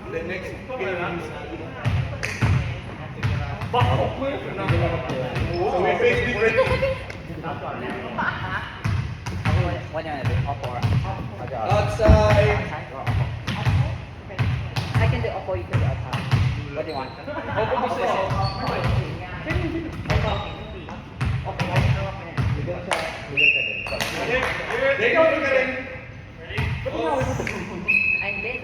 The next game. So may face different. What do you want to do? Oppo or Outside. I can do Oppo, you can do outside. What do you want? They go together. I'm late.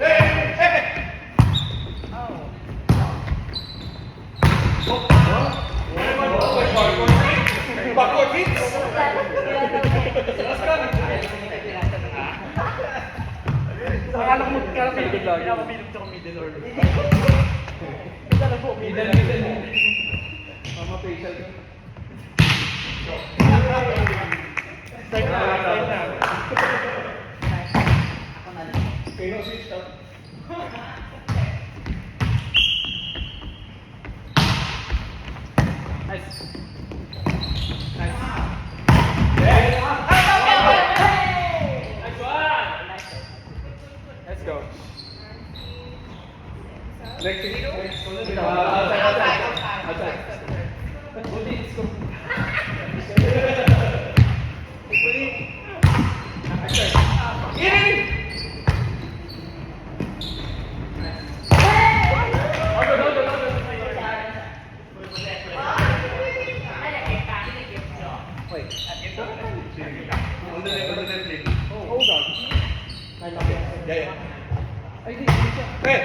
Backward hits. Akala ko magkakaroon lang. Pinakabilog sa middle or middle. Mama facial. Time na. Okay, no switch up. Nice. Let's go. Next. Outside. Wait. On the net, please. Hold on. Yeah. I think it's Hey.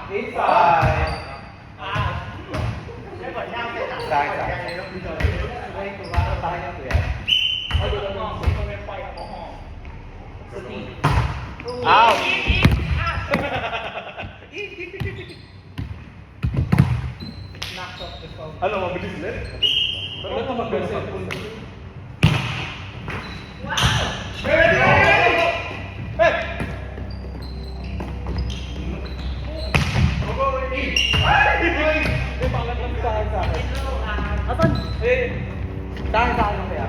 Inside. Ano, mabilis ulit? Ba't ka mag-cellphone? Hey! Asan? Dahil sa akin kaya.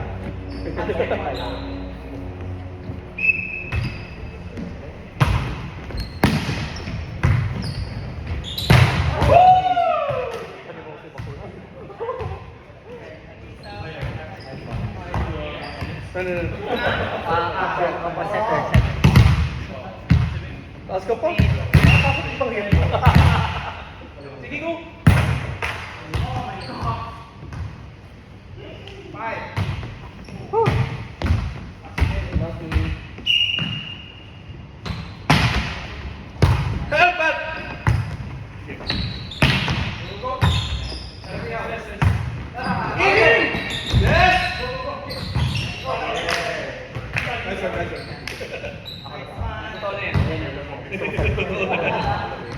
Taas ka pa? Sige, go! Help! Yes! Nice one.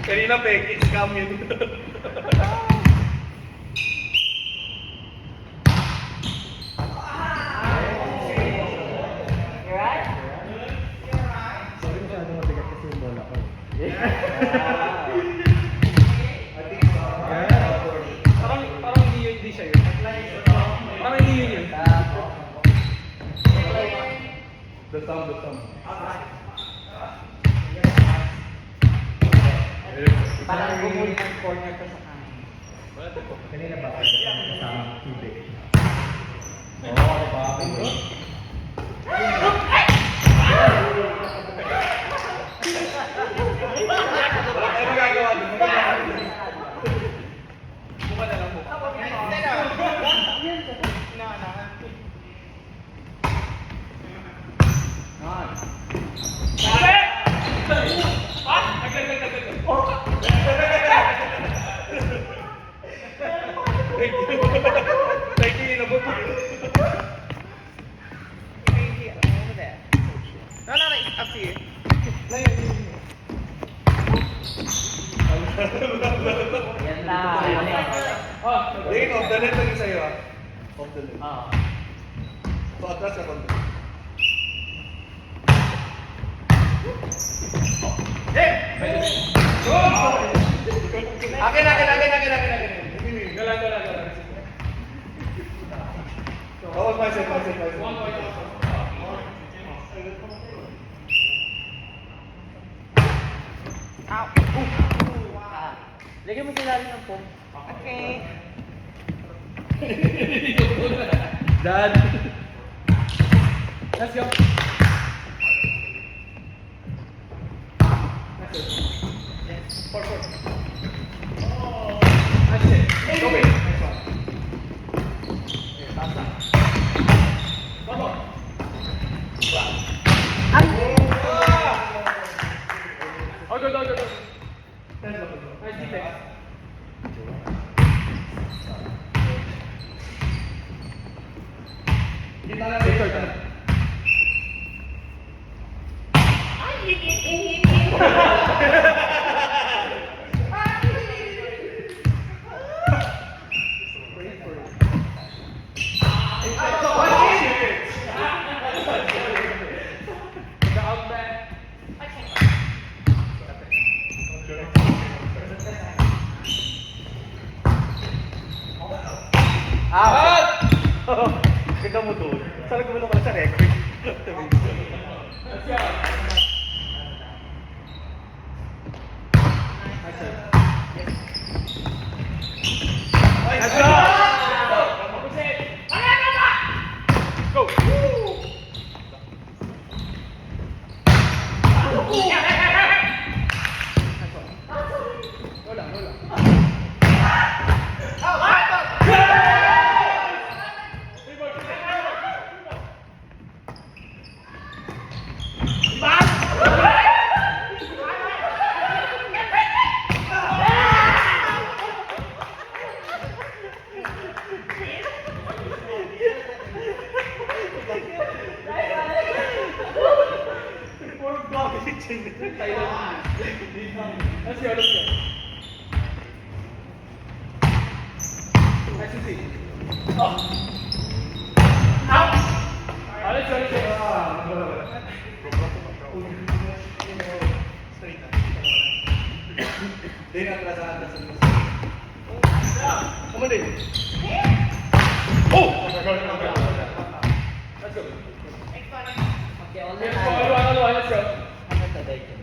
Kanina peki, scam yun. You're right? Sorry masyadong mabigat kasi yung bola ko. Parang hindi siya yun. Parang hindi yun. The thumb. Parang bumuli ng corner ko sa kanan. Kanina ba kasama tubig? Oo, diba? Ano magagawa doon? Buka na lang po. Thank you, inabot. No, it's up to you. Yan na. Lane off the net lagi sa'yo ah. Off the net. Ah. So atras ka konti. Akin. Galang. Oh, my side. 1 point. Ow. Lagyan mo sila rin ng foam. Okay. Dad. Let's go. That's it. Four. That's it. Go in. Next one. Okay, pass that. One more. Ay! Oh, go. Nice defense. Kita na rin. Ganda mo doon. Sana gumano ka lang sa record. Let's go. That's it. Let's go. Go. Lola. Let's go. Nice and see. Oh. Out. Let's go. Din atrasado sa Come on, din. Oh! Let's go. Okay, all na Let's tayo. go. Let's go. Hanggang sa direction.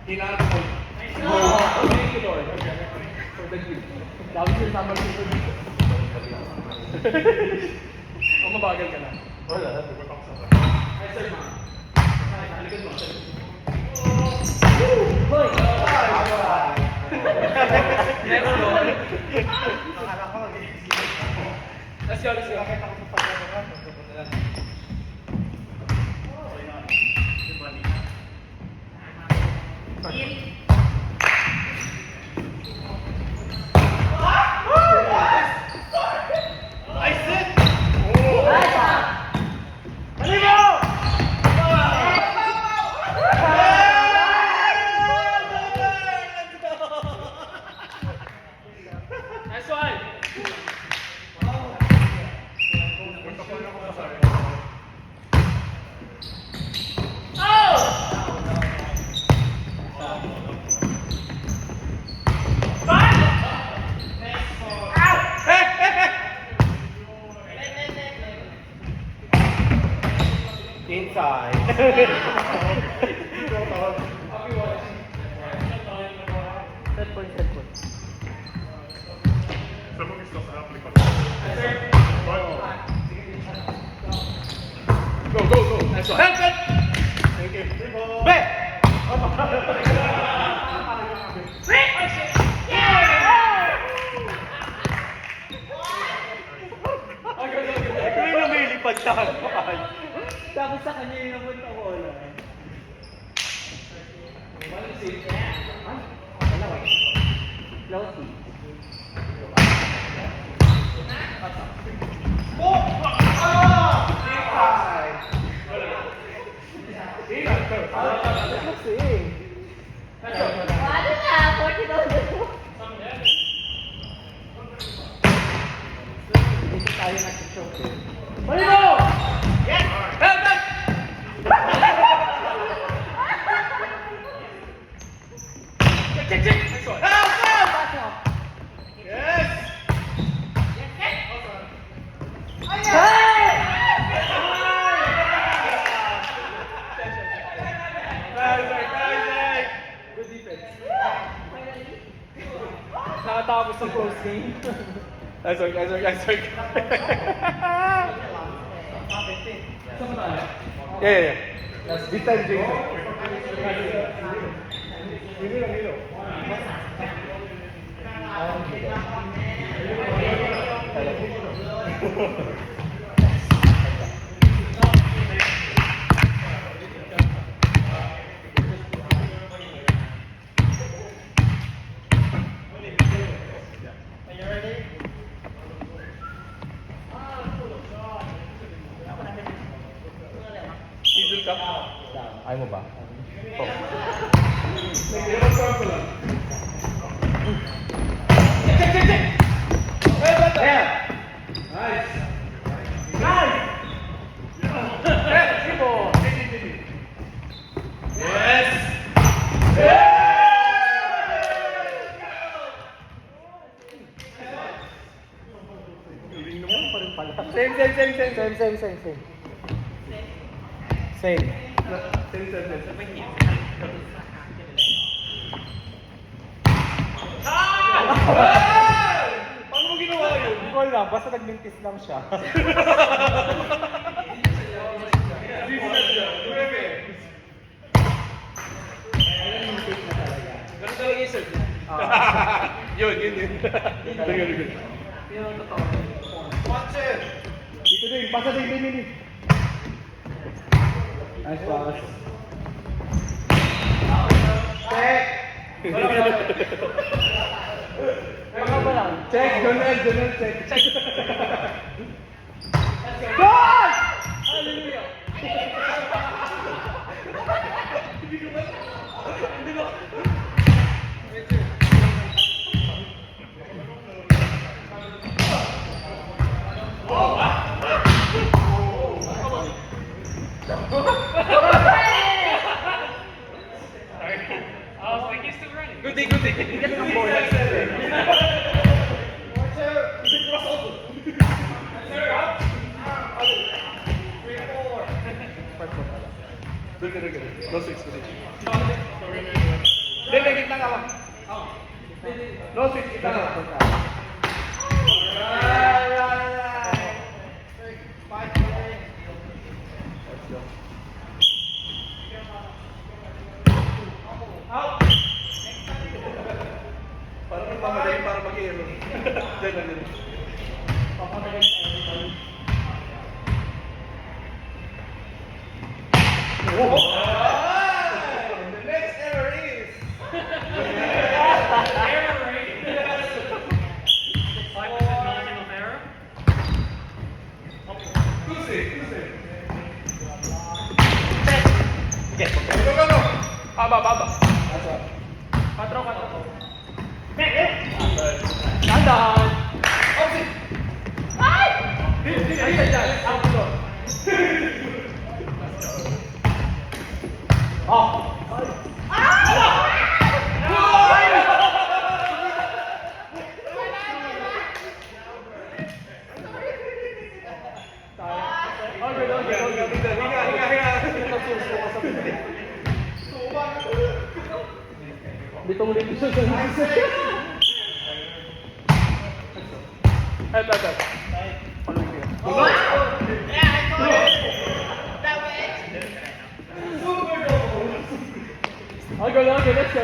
Kailangan ko. Thank you, Lord. Okay. For the gift. Dami sila sama dito. Oh, mabagal ka na. Wala. Ay, sir, ma. Likod mo. Hoy! Next one. Let's go. Nice one. Inside. Set point. Go. Nice one. Thank you. Ikaw yung lumilipad sa harapan. Tapos sa kanya yung napunta ko wala. Lousy. Ano na? 40,000 mo. Dito tayo nag-show. Malino! Check. Nice one. Yes! Good defense. Nakatapos sa close game. Nice work, nice work, nice work. Saan ba tayo? Yeah. This time, Jason. Season cup. Ayaw mo ba? Same. Same. Paano mo ginawa yun? Hindi ko alam, basta nagmintis lang siya. Ganun talaga yung serve. Yun. Good. Yun ang totoo. Dito din, pasa din, Mini. Nice pass. Mga ba lang? Check, Jonel, check. Hallelujah! Good day. Get ng ball. Good. No six. Hindi, gitna ka lang. No six, gitna ka lang. Parang nagmamadali para mag-hero. Ganun. The next error is... Tuesday. Go. Haba. Patro. Tandaan! Bitong ulit siya sa Eto. I'll go, let's go.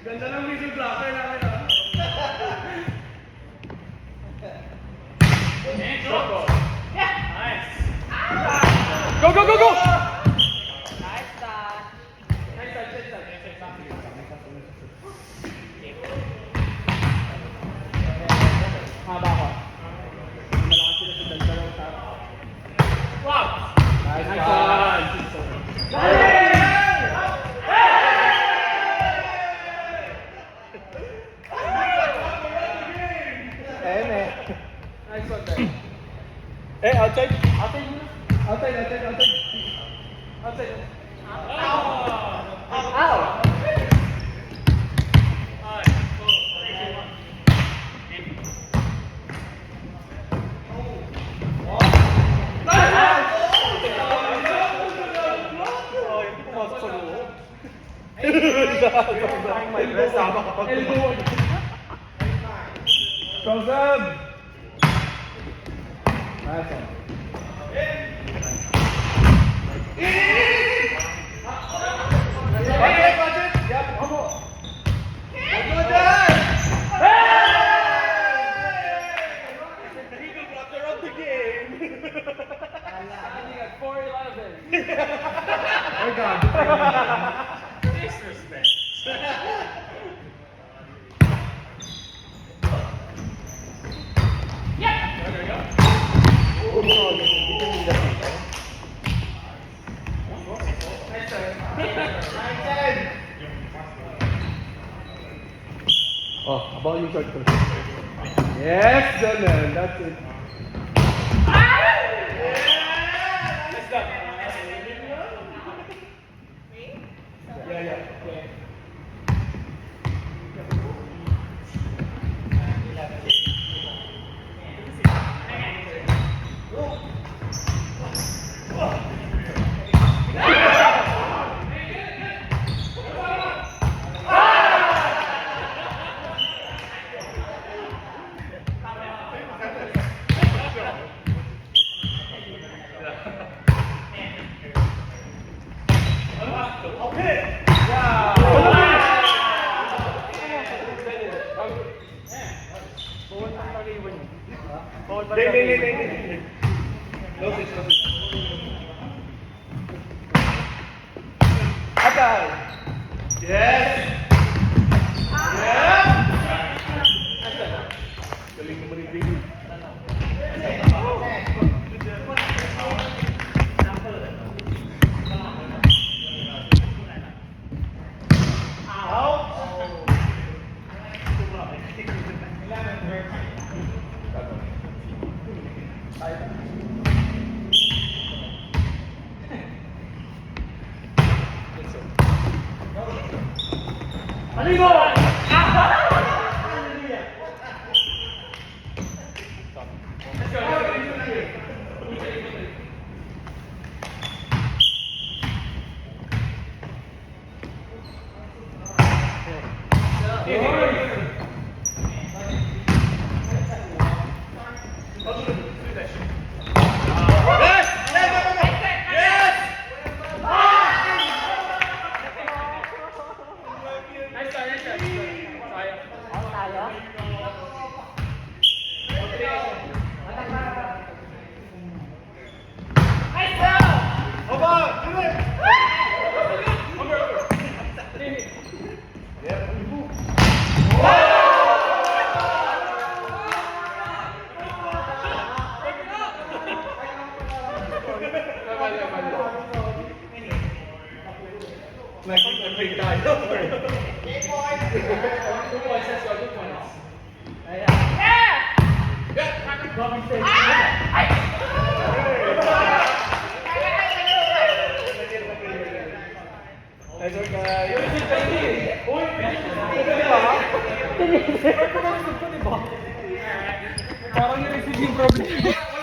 Ganda ng video blocker namin. Go! Nice touch. Haba ko. Malakas sila sa dalawang tao. Wow! Nice Outside, outside, outside. Outside. Ow! Oh, hindi pumasok sa loob. May dress, sama ka pa. Elbow. Joseph! Nice one. Budget, budget! Yap, ako. Go dyan! Even after of the game. Ending at 4-11. Oh God. Disrespect. Oh, about you short push. Yes, Jonah, that's it. Yeah, yeah. Hindi. Close it, close it. Atay! Yes! Yes! Galing naman yung baby. Aligo! Yes! Yes! Nice shot, nice shot. Sayang. Out tayo? Aba! Direk! Nag-break tayo. 2 points, let's go, 2 points. Nice one, guys. Uy, Parang yung receiving problem.